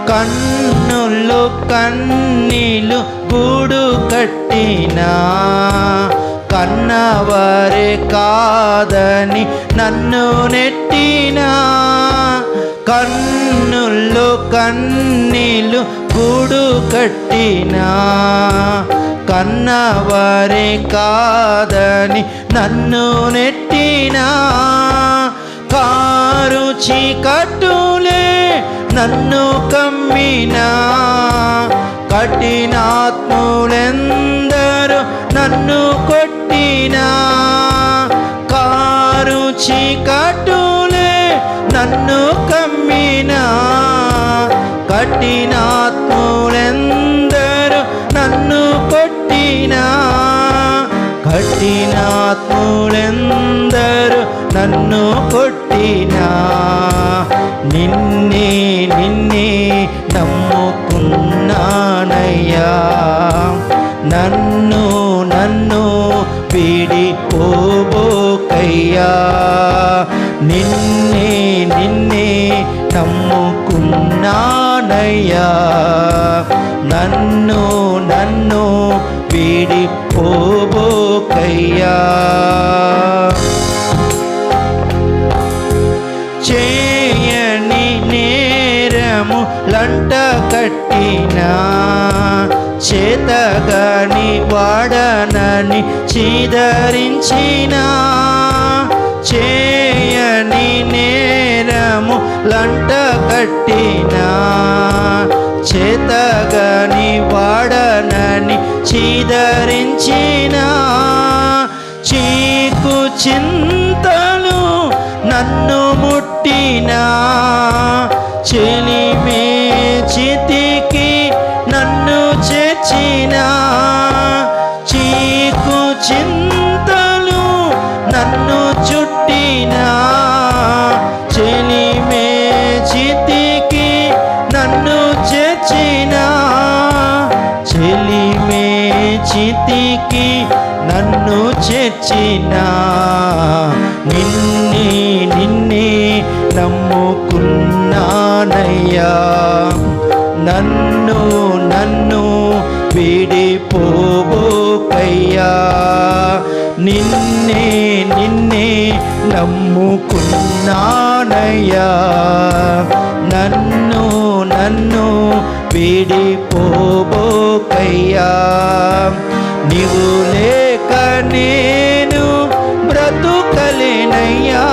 కన్నులు కన్నీలు గూడు కట్టినా కన్నవారే కాదని నన్ను నెట్టినా. కన్నులు కన్నీలు గూడు కట్టినా కన్నవారే కాదని నన్ను నెట్టినా. కారు చీకట్టులే నన్ను కమ్మినా కఠినాత్ములెందరూ నన్ను కొట్టినా. కారు చీకట్టులే నన్ను కమ్మినా కఠినాత్ములెందరూ నన్ను కొట్టినా. కఠినాత్ములెందరూ నన్ను కొట్టినా. నిన్నే నిన్నే నమ్ముకున్నానయ్యా, నన్ను నన్ను వీడిపోబోకయ్యా. నిన్నే నిన్నే నమ్ముకున్నానయ్యా, నన్ను నన్ను వీడిపోబోకయ్యా. చేయని నేరము లంట కట్టినా చేతగాని వాడనని చీదరించినా. చేయని నేరము లంట కట్టినా చేతగాని వాడనని చీదరించినా. చీకు చింతలు నన్ను ముట్టినా చెలిమే చితికి నన్ను చేర్చినా. చీకు చింతలు నన్ను చుట్టినా చెలిమే చితికి నన్ను చేర్చినా. చెలిమే చితికి నన్ను చేర్చినా. నిన్నే నిన్నే నమ్ముకున్నానయ్యా, నన్ను నన్ను వీడిపోబోకయ్యా. నిన్నే నిన్నే నమ్ముకున్నానయ్యా, నన్ను నన్ను వీడిపోబోకయ్యా. నీవు లేక నేను బ్రతుకలేనయ్యా,